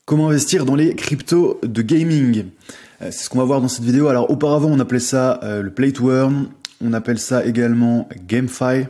Comment investir dans les cryptos de gaming? C'est ce qu'on va voir dans cette vidéo. Alors auparavant on appelait ça le Play to Earn, on appelle ça également GameFi.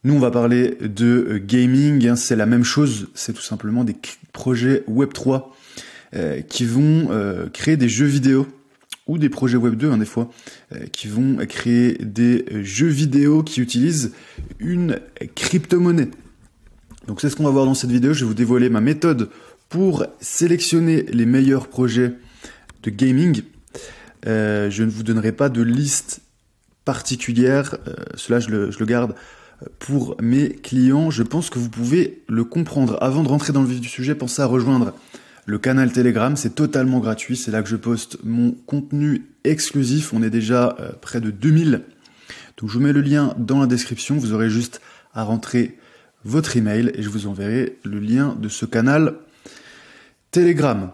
Nous on va parler de gaming, c'est la même chose, c'est tout simplement des projets Web3 qui vont créer des jeux vidéo, ou des projets Web2 des fois, qui vont créer des jeux vidéo qui utilisent une crypto-monnaie. Donc c'est ce qu'on va voir dans cette vidéo. Je vais vous dévoiler ma méthode pour sélectionner les meilleurs projets de gaming. Je ne vous donnerai pas de liste particulière, cela je le garde pour mes clients. Je pense que vous pouvez le comprendre. Avant de rentrer dans le vif du sujet, pensez à rejoindre le canal Telegram, c'est totalement gratuit, c'est là que je poste mon contenu exclusif. On est déjà près de 2000. Donc je vous mets le lien dans la description, vous aurez juste à rentrer votre email et je vous enverrai le lien de ce canal Telegram.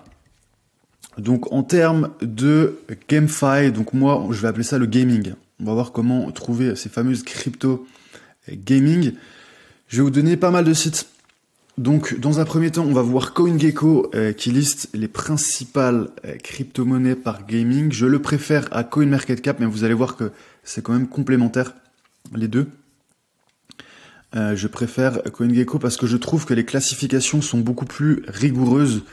Donc en termes de GameFi, donc moi je vais appeler ça le gaming. On va voir comment trouver ces fameuses crypto gaming. Je vais vous donner pas mal de sites. Donc dans un premier temps, on va voir CoinGecko qui liste les principales crypto-monnaies par gaming. Je le préfère à CoinMarketCap, mais vous allez voir que c'est quand même complémentaire les deux. Je préfère CoinGecko parce que je trouve que les classifications sont beaucoup plus rigoureuses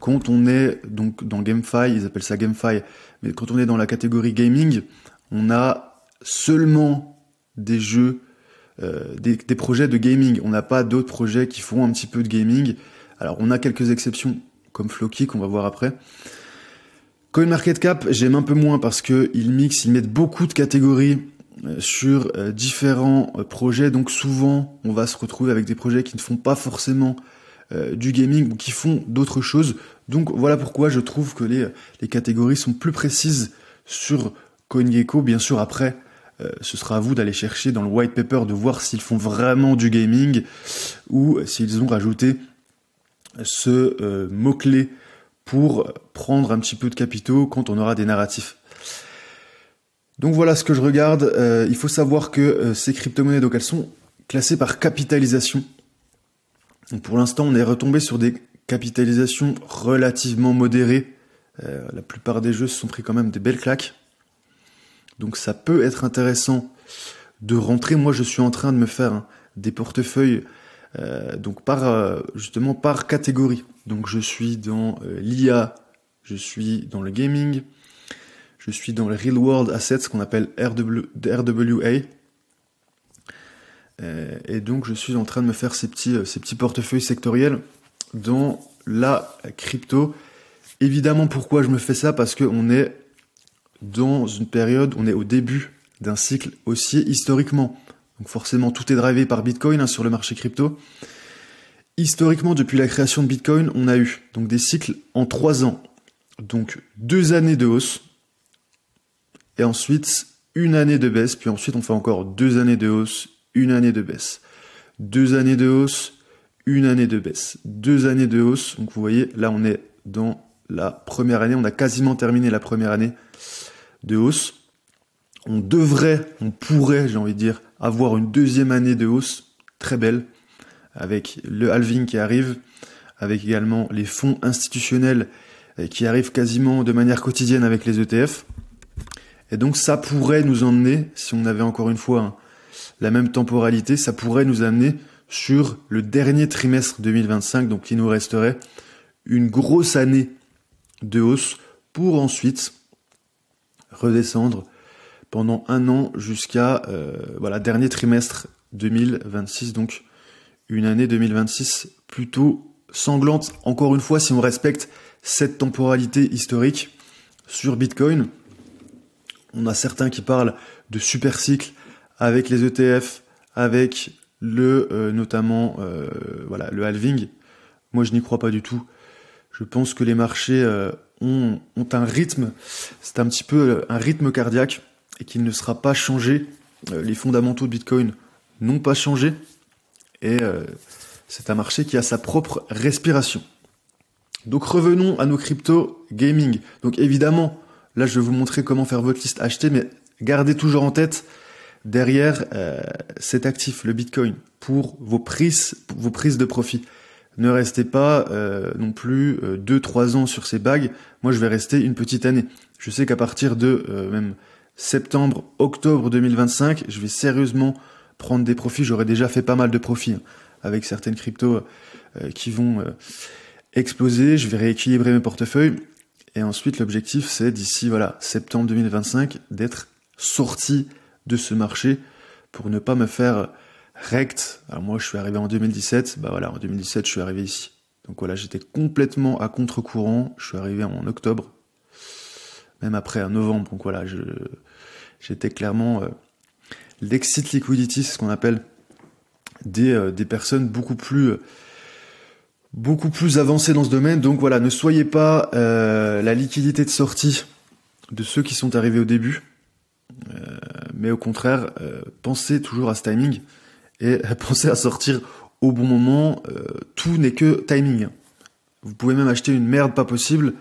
quand on est donc dans GameFi, ils appellent ça GameFi, mais quand on est dans la catégorie gaming, on a seulement des jeux, des projets de gaming. On n'a pas d'autres projets qui font un petit peu de gaming. Alors on a quelques exceptions comme Floki qu'on va voir après. CoinMarketCap, j'aime un peu moins parce que ils mettent beaucoup de catégories sur différents projets. Donc souvent, on va se retrouver avec des projets qui ne font pas forcément du gaming ou qui font d'autres choses. Donc voilà pourquoi je trouve que les catégories sont plus précises sur CoinGecko. Bien sûr, après, ce sera à vous d'aller chercher dans le white paper, de voir s'ils font vraiment du gaming ou s'ils ont rajouté ce mot-clé pour prendre un petit peu de capitaux quand on aura des narratifs. Donc voilà ce que je regarde. Il faut savoir que ces crypto-monnaies, donc elles sont classées par capitalisation. Donc pour l'instant, on est retombé sur des capitalisations relativement modérées. La plupart des jeux se sont pris quand même des belles claques. Donc ça peut être intéressant de rentrer. Moi, je suis en train de me faire des portefeuilles donc justement par catégorie. Donc je suis dans l'IA, je suis dans le gaming, je suis dans les Real World Assets, ce qu'on appelle RWA. Et donc je suis en train de me faire ces petits portefeuilles sectoriels dans la crypto. Évidemment, pourquoi je me fais ça? Parce qu'on est dans une période, on est au début d'un cycle haussier historiquement. Donc forcément, tout est drivé par Bitcoin sur le marché crypto. Historiquement, depuis la création de Bitcoin, on a eu donc des cycles en 3 ans. Donc 2 années de hausse, et ensuite 1 année de baisse, puis ensuite on fait encore 2 années de hausse, 1 année de baisse. 2 années de hausse, 1 année de baisse. 2 années de hausse, donc vous voyez, là on est dans la première année, on a quasiment terminé la première année de hausse. On pourrait, j'ai envie de dire, avoir une deuxième année de hausse très belle, avec le halving qui arrive, avec également les fonds institutionnels qui arrivent quasiment de manière quotidienne avec les ETF. Et donc ça pourrait nous emmener, si on avait encore une fois la même temporalité, ça pourrait nous amener sur le dernier trimestre 2025, donc il nous resterait une grosse année de hausse pour ensuite redescendre pendant 1 an jusqu'à dernier trimestre 2026, donc une année 2026 plutôt sanglante, encore une fois si on respecte cette temporalité historique sur Bitcoin. On a certains qui parlent de super cycle avec les ETF, avec notamment le halving. Moi je n'y crois pas du tout. Je pense que les marchés ont un rythme, c'est un petit peu un rythme cardiaque et qu'il ne sera pas changé. Les fondamentaux de Bitcoin n'ont pas changé et c'est un marché qui a sa propre respiration. Donc revenons à nos crypto gaming. Donc évidemment, là je vais vous montrer comment faire votre liste achetée, mais gardez toujours en tête derrière cet actif, le Bitcoin, pour vos prises de profit. ne restez pas non plus 2-3 ans sur ces bagues. Moi, je vais rester une petite année. Je sais qu'à partir de même septembre, octobre 2025, je vais sérieusement prendre des profits. J'aurais déjà fait pas mal de profits avec certaines cryptos qui vont exploser. Je vais rééquilibrer mes portefeuilles. Et ensuite, l'objectif, c'est d'ici septembre 2025, d'être sorti de ce marché pour ne pas me faire rect. Alors moi, je suis arrivé en 2017. En 2017, je suis arrivé ici. Donc voilà, j'étais complètement à contre-courant. Je suis arrivé en octobre, même après en novembre. Donc voilà, j'étais clairement l'exit liquidity, c'est ce qu'on appelle des personnes beaucoup plus avancées dans ce domaine. Donc voilà, ne soyez pas la liquidité de sortie de ceux qui sont arrivés au début, mais au contraire, pensez toujours à ce timing et pensez à sortir au bon moment. Tout n'est que timing. Vous pouvez même acheter une merde pas possible,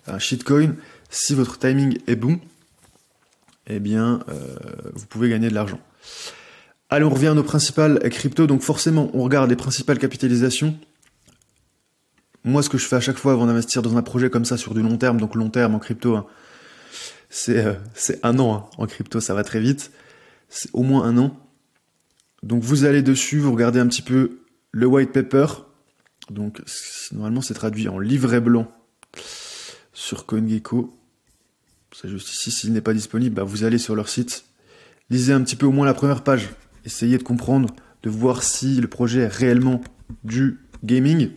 un shitcoin. Si votre timing est bon, eh bien, vous pouvez gagner de l'argent. Allez, on revient à nos principales cryptos. Donc forcément, on regarde les principales capitalisations. Moi, ce que je fais à chaque fois avant d'investir dans un projet comme ça sur du long terme, donc long terme en crypto, c'est 1 an. En crypto, ça va très vite. C'est au moins 1 an. Donc vous allez dessus, vous regardez un petit peu le white paper. Donc normalement, c'est traduit en livret blanc sur CoinGecko. C'est juste ici, s'il n'est pas disponible, vous allez sur leur site. Lisez un petit peu au moins la première page. Essayez de comprendre, de voir si le projet est réellement du gaming.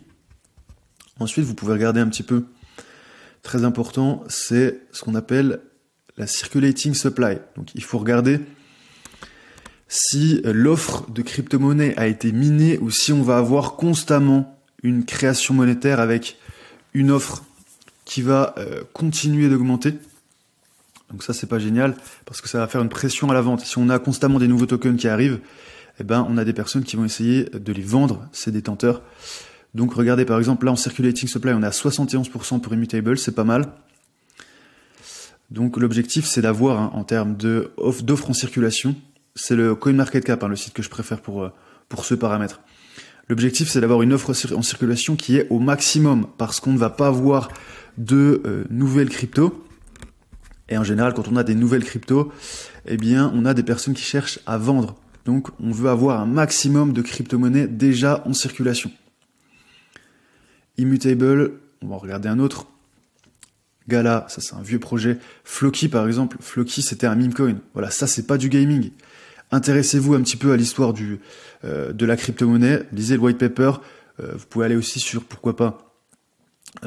Ensuite, vous pouvez regarder un petit peu, très important, c'est ce qu'on appelle la circulating supply. Donc il faut regarder si l'offre de crypto-monnaie a été minée ou si on va avoir constamment une création monétaire avec une offre qui va continuer d'augmenter. Donc ça, c'est pas génial parce que ça va faire une pression à la vente. Si on a constamment des nouveaux tokens qui arrivent, on a des personnes qui vont essayer de les vendre, ces détenteurs. Donc regardez par exemple là en circulating supply, on est à 71% pour Immutable, c'est pas mal. Donc l'objectif c'est d'avoir en termes d'offres en circulation, c'est le CoinMarketCap, le site que je préfère pour ce paramètre. L'objectif c'est d'avoir une offre en circulation qui est au maximum parce qu'on ne va pas avoir de nouvelles cryptos. Et en général, quand on a des nouvelles cryptos, on a des personnes qui cherchent à vendre. Donc, on veut avoir un maximum de crypto-monnaies déjà en circulation. Immutable, on va en regarder un autre. Gala, ça c'est un vieux projet. Floki, par exemple. Floki, c'était un meme coin. Voilà, ça c'est pas du gaming. Intéressez-vous un petit peu à l'histoire de la crypto-monnaie. Lisez le white paper. Vous pouvez aller aussi sur, pourquoi pas,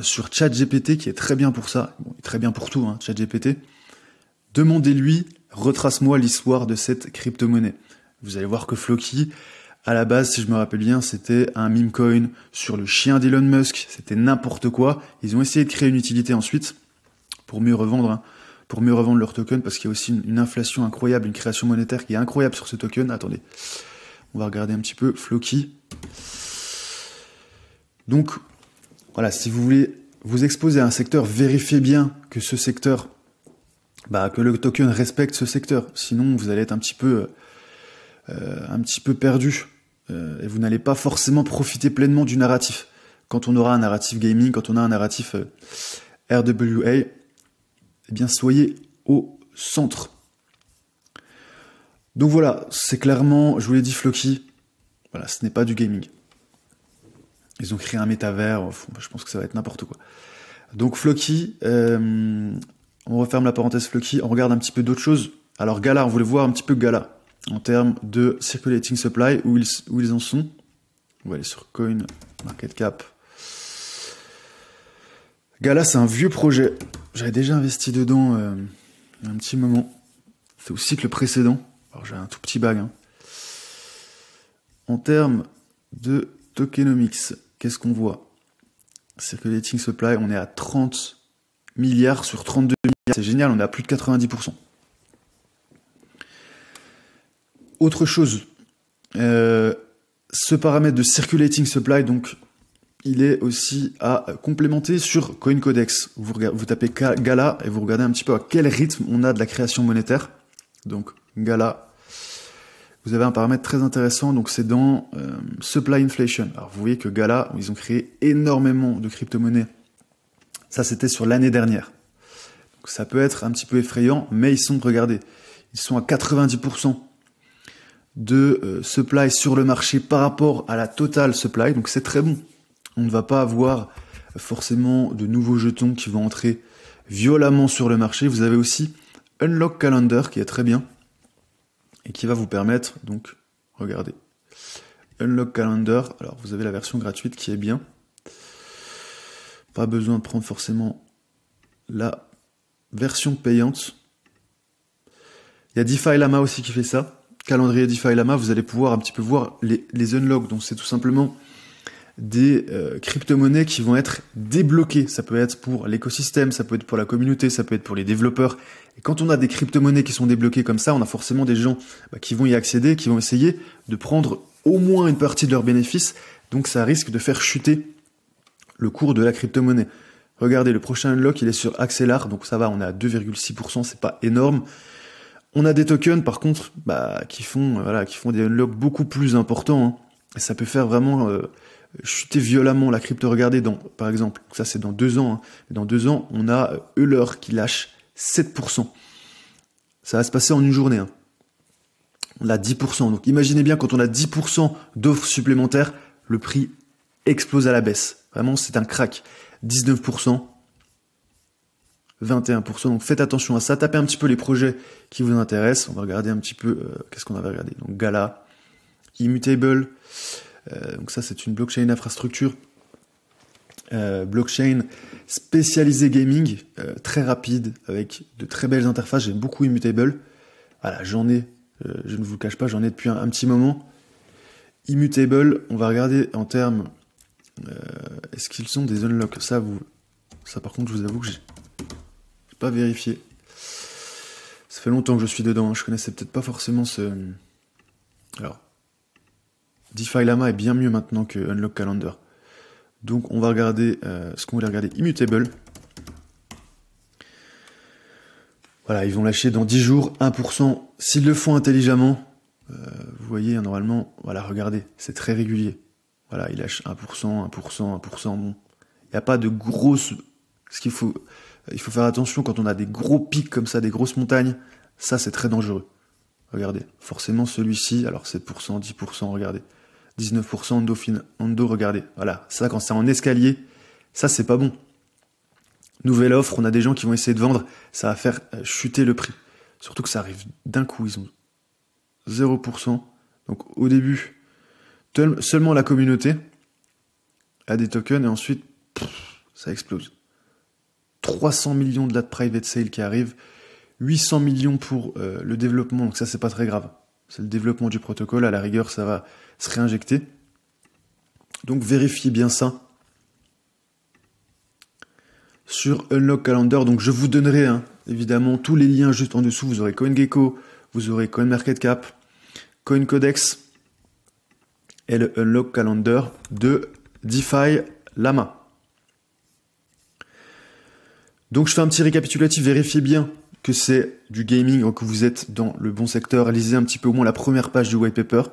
sur ChatGPT, qui est très bien pour ça. Bon, très bien pour tout, ChatGPT. Demandez-lui, retrace-moi l'histoire de cette crypto-monnaie. Vous allez voir que Floki, à la base, si je me rappelle bien, c'était un meme coin sur le chien d'Elon Musk. C'était n'importe quoi. Ils ont essayé de créer une utilité ensuite pour mieux revendre, leur token, parce qu'il y a aussi une inflation incroyable, une création monétaire qui est incroyable sur ce token. Attendez, on va regarder un petit peu Floki. Donc, voilà, si vous voulez vous exposer à un secteur, vérifiez bien que ce secteur, que le token respecte ce secteur. Sinon, vous allez être un petit peu perdu et vous n'allez pas forcément profiter pleinement du narratif. Quand on aura un narratif gaming, quand on a un narratif RWA, soyez au centre. Donc voilà, c'est clairement, je vous l'ai dit, Floki, voilà, ce n'est pas du gaming. Ils ont créé un métavers, je pense que ça va être n'importe quoi. Donc Floki, on referme la parenthèse Floki, on regarde un petit peu d'autres choses. Alors Gala, on voulait voir un petit peu Gala, en termes de circulating supply, où ils en sont. On va aller sur CoinMarketCap. Gala, c'est un vieux projet. J'avais déjà investi dedans il y a un petit moment. C'est au cycle précédent. Alors j'ai un tout petit bag. En termes de tokenomics, qu'est-ce qu'on voit? Circulating supply, on est à 30 milliards sur 32 milliards. C'est génial, on est à plus de 90%. Autre chose, ce paramètre de circulating supply, donc, il est aussi à complémenter sur CoinCodex. Vous tapez Gala et vous regardez un petit peu à quel rythme on a de la création monétaire. Donc, Gala, vous avez un paramètre très intéressant, donc c'est dans Supply Inflation. Alors vous voyez que Gala, ils ont créé énormément de crypto-monnaies. Ça, c'était sur l'année dernière. Donc, ça peut être un petit peu effrayant, mais regardez, ils sont à 90% de supply sur le marché par rapport à la total supply, donc c'est très bon. On ne va pas avoir forcément de nouveaux jetons qui vont entrer violemment sur le marché. Vous avez aussi Unlock Calendar qui est très bien et qui va vous permettre, donc, regardez, Unlock Calendar, alors vous avez la version gratuite qui est bien. Pas besoin de prendre forcément la version payante. Il y a DeFi Lama aussi qui fait ça. Calendrier DeFi Lama, vous allez pouvoir un petit peu voir les unlocks. Donc c'est tout simplement des crypto-monnaies qui vont être débloquées. Ça peut être pour l'écosystème, ça peut être pour la communauté, ça peut être pour les développeurs. Et quand on a des crypto-monnaies qui sont débloquées comme ça, on a forcément des gens qui vont y accéder, qui vont essayer de prendre au moins une partie de leurs bénéfices. Donc ça risque de faire chuter le cours de la crypto-monnaie. Regardez, le prochain unlock, il est sur Axelar, donc ça va, on est à 2,6%, c'est pas énorme. On a des tokens, par contre, qui font des unlocks beaucoup plus importants, hein. Et ça peut faire vraiment chuter violemment la crypto. Regardez, par exemple, ça c'est dans 2 ans, hein. Dans 2 ans, on a Euler qui lâche 7%. Ça va se passer en une journée, hein. On a 10%. Donc imaginez bien, quand on a 10% d'offres supplémentaires, le prix explose à la baisse. Vraiment, c'est un crack. 19%, 21%. Donc faites attention à ça. Tapez un petit peu les projets qui vous intéressent. On va regarder un petit peu, qu'est-ce qu'on avait regardé. Donc Gala, Immutable. Donc ça, c'est une blockchain infrastructure. Blockchain spécialisée gaming, très rapide, avec de très belles interfaces. J'aime beaucoup Immutable. Voilà, j'en ai, je ne vous le cache pas, j'en ai depuis un petit moment. Immutable, on va regarder en termes... est-ce qu'ils ont des unlocks? Ça par contre, je vous avoue que j'ai pas vérifié. Ça fait longtemps que je suis dedans, hein. Je connaissais peut-être pas forcément ce... Alors, DeFi Lama est bien mieux maintenant que Unlock Calendar. Donc on va regarder ce qu'on voulait regarder, Immutable. Voilà, ils vont lâcher dans 10 jours 1%. S'ils le font intelligemment, vous voyez, normalement, voilà, regardez, c'est très régulier. Voilà, ils lâchent 1%, 1%, 1%. Bon, il n'y a pas de grosses... Il faut faire attention quand on a des gros pics comme ça, des grosses montagnes. Ça, c'est très dangereux. Regardez, forcément celui-ci, alors 7%, 10%, regardez. 19% Ando, regardez. Voilà, ça, quand c'est en escalier, ça, c'est pas bon. Nouvelle offre, on a des gens qui vont essayer de vendre, ça va faire chuter le prix. Surtout que ça arrive d'un coup, ils ont 0%. Donc au début, seulement la communauté a des tokens et ensuite, ça explose. 300 millions de la private sale qui arrivent, 800 millions pour le développement, donc ça c'est pas très grave. C'est le développement du protocole, à la rigueur ça va se réinjecter. Donc vérifiez bien ça sur Unlock Calendar. Donc je vous donnerai évidemment tous les liens juste en dessous. Vous aurez CoinGecko, vous aurez CoinMarketCap, CoinCodex et le Unlock Calendar de DeFi Lama. Donc je fais un petit récapitulatif, vérifiez bien que c'est du gaming, que vous êtes dans le bon secteur, lisez un petit peu au moins la première page du white paper.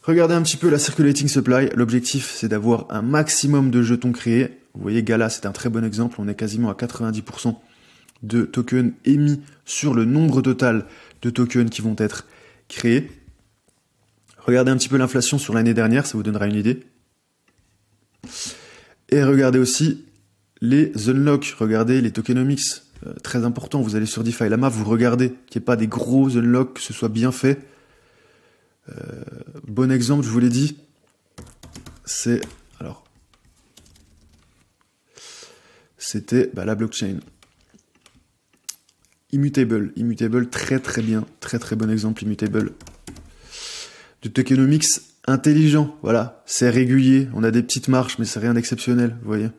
Regardez un petit peu la circulating supply, l'objectif c'est d'avoir un maximum de jetons créés. Vous voyez Gala c'est un très bon exemple, on est quasiment à 90% de tokens émis sur le nombre total de tokens qui vont être créés. Regardez un petit peu l'inflation sur l'année dernière, ça vous donnera une idée. Et regardez aussi les unlocks, regardez les tokenomics, très important, vous allez sur DeFi Lama, vous regardez qu'il n'y ait pas des gros unlocks, que ce soit bien fait. Bon exemple, je vous l'ai dit, c'est, alors, c'était la blockchain. Immutable, très très bien, très très bon exemple, Immutable. De tokenomics intelligent, voilà, c'est régulier, on a des petites marches, mais c'est rien d'exceptionnel, vous voyez.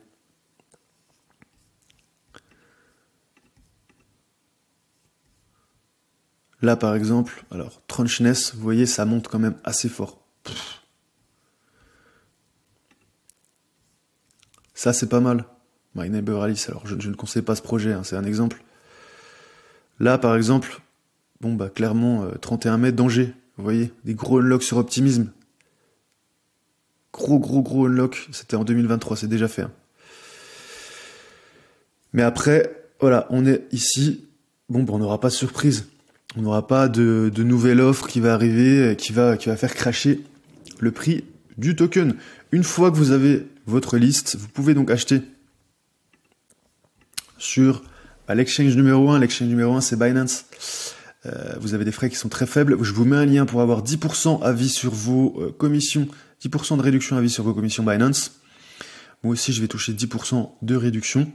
Là, par exemple, alors, Trunchness, vous voyez, ça monte quand même assez fort. Ça, c'est pas mal. My Neighbor Alice, alors, je ne conseille pas ce projet, c'est un exemple. Là, par exemple, bon, clairement, 31 mai, danger. Vous voyez, des gros unlocks sur Optimism. Gros unlock. C'était en 2023, c'est déjà fait. Hein. Mais après, voilà, on est ici. Bon, on n'aura pas de surprise. On n'aura pas de nouvelle offre qui va arriver, qui va faire crasher le prix du token. Une fois que vous avez votre liste, vous pouvez donc acheter sur l'exchange numéro 1. L'exchange numéro 1, c'est Binance. Vous avez des frais qui sont très faibles. Je vous mets un lien pour avoir 10% à vie sur vos commissions, 10% de réduction à vie sur vos commissions Binance. Moi aussi, je vais toucher 10% de réduction.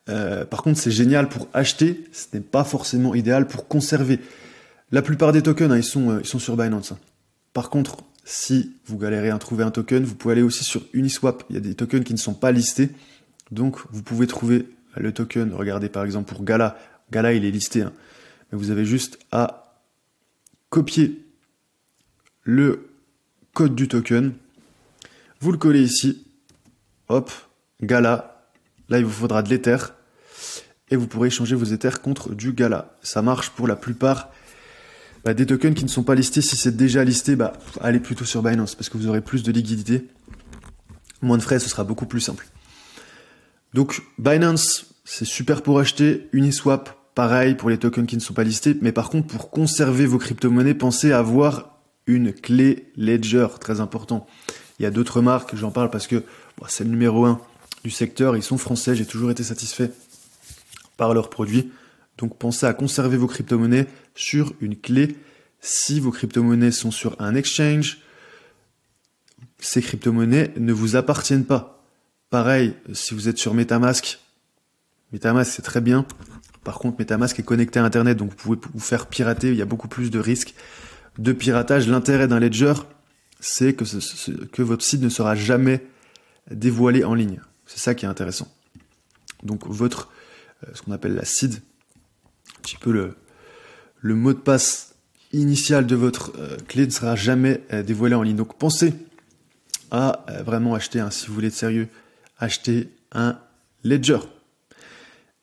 Par contre, c'est génial pour acheter. Ce n'est pas forcément idéal pour conserver. La plupart des tokens, ils sont sur Binance. Par contre, si vous galérez à trouver un token, vous pouvez aller aussi sur Uniswap. Il y a des tokens qui ne sont pas listés. Donc, vous pouvez trouver le token. Regardez par exemple pour Gala. Gala, il est listé. Hein. Mais vous avez juste à copier le code du token. Vous le collez ici. Hop, Gala. Là, il vous faudra de l'Ether. Et vous pourrez échanger vos Ethers contre du Gala. Ça marche pour la plupart des tokens qui ne sont pas listés. Si c'est déjà listé, allez plutôt sur Binance parce que vous aurez plus de liquidité. Moins de frais, ce sera beaucoup plus simple. Donc, Binance, c'est super pour acheter. Uniswap, pareil pour les tokens qui ne sont pas listés. Mais par contre, pour conserver vos crypto-monnaies, pensez à avoir une clé Ledger, très important. Il y a d'autres marques, j'en parle parce que c'est le numéro 1 du secteur. Ils sont français, j'ai toujours été satisfait par leurs produits. Donc pensez à conserver vos crypto-monnaies sur une clé. Si vos crypto-monnaies sont sur un exchange, ces crypto-monnaies ne vous appartiennent pas. Pareil, si vous êtes sur MetaMask, MetaMask c'est très bien. Par contre, MetaMask est connecté à Internet, donc vous pouvez vous faire pirater. Il y a beaucoup plus de risques de piratage. L'intérêt d'un ledger, c'est que votre site ne sera jamais dévoilé en ligne. C'est ça qui est intéressant. Donc ce qu'on appelle la seed, un petit peu le mot de passe initial de votre clé ne sera jamais dévoilé en ligne. Donc pensez à vraiment acheter, si vous voulez être sérieux, acheter un ledger.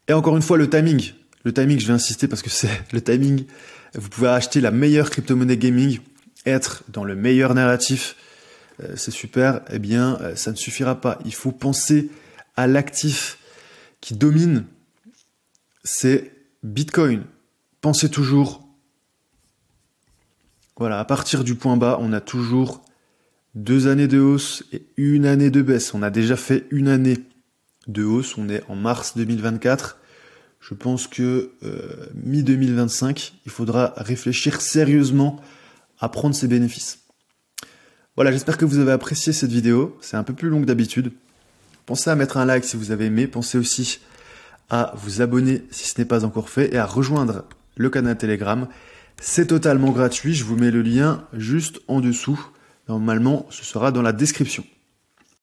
Et encore une fois, le timing. Le timing, je vais insister parce que c'est le timing. Vous pouvez acheter la meilleure crypto-monnaie gaming, être dans le meilleur narratif. C'est super. Eh bien, ça ne suffira pas. Il faut penser à l'actif qui domine. C'est Bitcoin. Pensez toujours. Voilà, à partir du point bas, on a toujours 2 années de hausse et 1 année de baisse. On a déjà fait 1 année de hausse. On est en mars 2024. Je pense que mi-2025, il faudra réfléchir sérieusement à prendre ses bénéfices. Voilà, j'espère que vous avez apprécié cette vidéo. C'est un peu plus long que d'habitude. Pensez à mettre un like si vous avez aimé. Pensez aussi à vous abonner si ce n'est pas encore fait et à rejoindre le canal Telegram. C'est totalement gratuit. Je vous mets le lien juste en dessous. Normalement, ce sera dans la description.